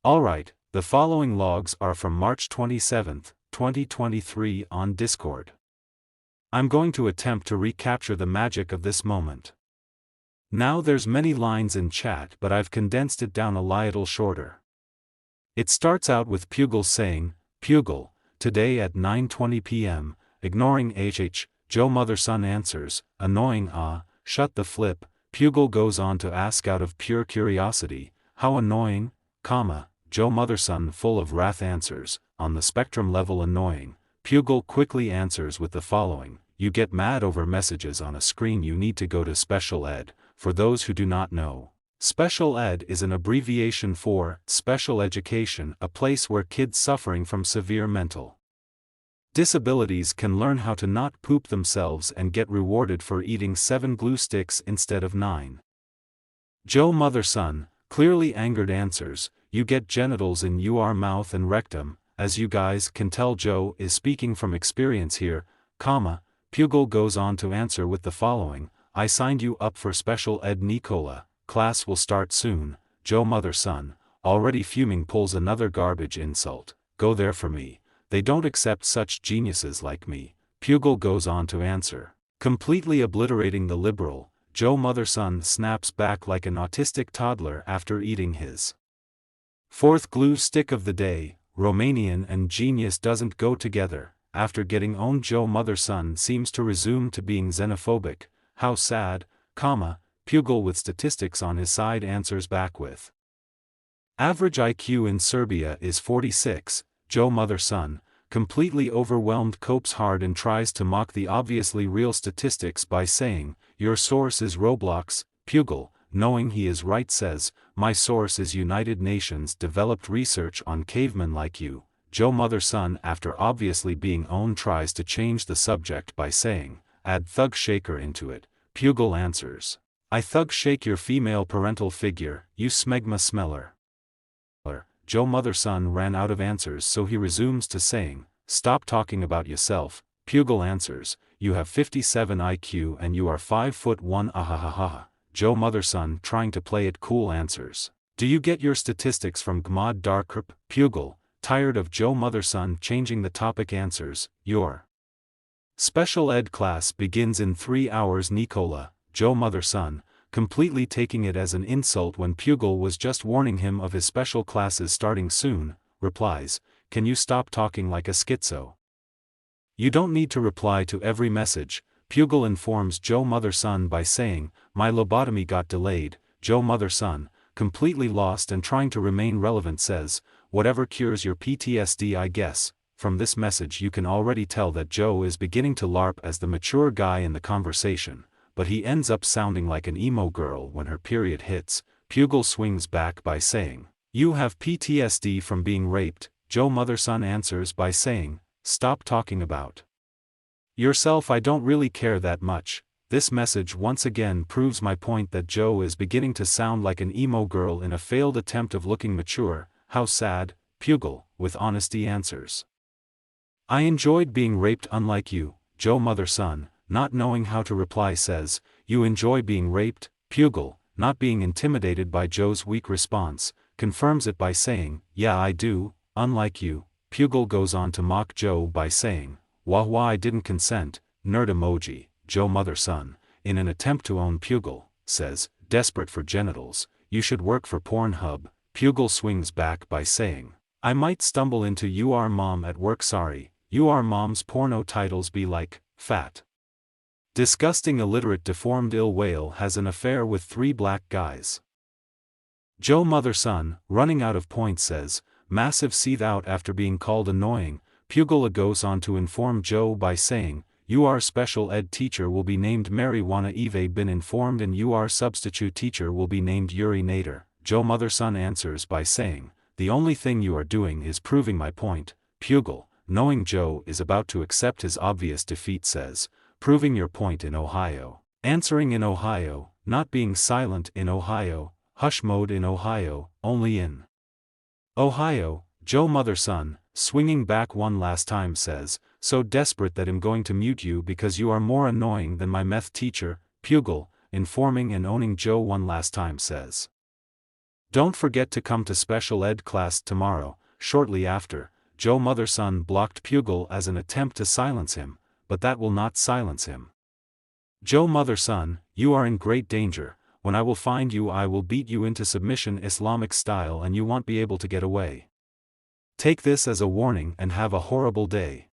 Alright, the following logs are from March 27, 2023 on Discord. I'm going to attempt to recapture the magic of this moment. Now there's many lines in chat, but I've condensed it down a little shorter. It starts out with Pugul saying, Pugul, today at 9:20 p.m., ignoring HH, Joe motherson answers, annoying shut the flip. Pugul goes on to ask out of pure curiosity, how annoying, Joe motherson full of wrath answers, on the spectrum level annoying. Pugul quickly answers with the following, you get mad over messages on a screen, you need to go to special ed. For those who do not know, special ed is an abbreviation for special education, a place where kids suffering from severe mental disabilities can learn how to not poop themselves and get rewarded for eating 7 glue sticks instead of 9. Joe motherson, clearly angered answers, you get genitals in your mouth and rectum. As you guys can tell, Joe is speaking from experience here, Pugul goes on to answer with the following, I signed you up for special ed Nicola, class will start soon. Joe motherson, already fuming, pulls another garbage insult, go there for me. They don't accept such geniuses like me. Pugul goes on to answer, completely obliterating the liberal. Joe motherson snaps back like an autistic toddler after eating his 4th glue stick of the day. Romanian and genius doesn't go together. After getting owned, Joe motherson seems to resume to being xenophobic. How sad, Pugul with statistics on his side answers back with, average IQ in Serbia is 46. Joe motherson, completely overwhelmed, copes hard and tries to mock the obviously real statistics by saying, your source is Roblox. Pugul, knowing he is right, says, my source is United Nations developed research on cavemen like you. Joe motherson, after obviously being owned, tries to change the subject by saying, add thug shaker into it. Pugul answers, I thug shake your female parental figure, you smegma smeller. Joe motherson ran out of answers, so he resumes to saying, stop talking about yourself. Pugul answers, you have 57 IQ and you are 5'1". Ahahaha. Joe motherson, trying to play it cool, answers, do you get your statistics from Gmod Darkrup? Pugul, tired of Joe motherson changing the topic, answers, your special ed class begins in 3 hours Nicola. Joe motherson, completely taking it as an insult when Pugul was just warning him of his special classes starting soon, replies, can you stop talking like a schizo? You don't need to reply to every message. Pugul informs Joe motherson by saying, my lobotomy got delayed. Joe motherson, completely lost and trying to remain relevant, says, whatever cures your PTSD, I guess. From this message you can already tell that Joe is beginning to LARP as the mature guy in the conversation, but he ends up sounding like an emo girl when her period hits. Pugul swings back by saying, you have PTSD from being raped. Joe motherson answers by saying, stop talking about yourself, I don't really care that much. This message once again proves my point that Joe is beginning to sound like an emo girl in a failed attempt of looking mature. How sad. Pugul, with honesty, answers, I enjoyed being raped unlike you. Joe motherson, not knowing how to reply, says, you enjoy being raped? Pugul, not being intimidated by Joe's weak response, confirms it by saying, yeah I do, unlike you. Pugul goes on to mock Joe by saying, wah wah, I didn't consent, nerd emoji. Joe motherson, in an attempt to own Pugul, says, desperate for genitals, you should work for Pornhub. Pugul swings back by saying, I might stumble into your mom at work, sorry, your mom's porno titles be like, fat, disgusting, illiterate, deformed, ill whale has an affair with 3 black guys. Joe motherson, running out of points, says, massive seethe out after being called annoying. Pugul goes on to inform Joe by saying, your special ed teacher will be named Marijuana Eve been informed and your substitute teacher will be named Yuri Nader. Joe motherson answers by saying, the only thing you are doing is proving my point. Pugul, knowing Joe is about to accept his obvious defeat, says, proving your point in Ohio. Answering in Ohio, not being silent in Ohio, hush mode in Ohio, only in Ohio. Joe motherson, swinging back one last time, says, so desperate that I'm going to mute you because you are more annoying than my meth teacher. Pugul, informing and owning Joe one last time, says, Don't forget to come to special ed class tomorrow." Shortly after, Joe Motherson blocked Pugul as an attempt to silence him, but that will not silence him. "Joe Motherson, you are in great danger. When I will find you, I will beat you into submission Islamic style and you won't be able to get away. Take this as a warning and have a horrible day."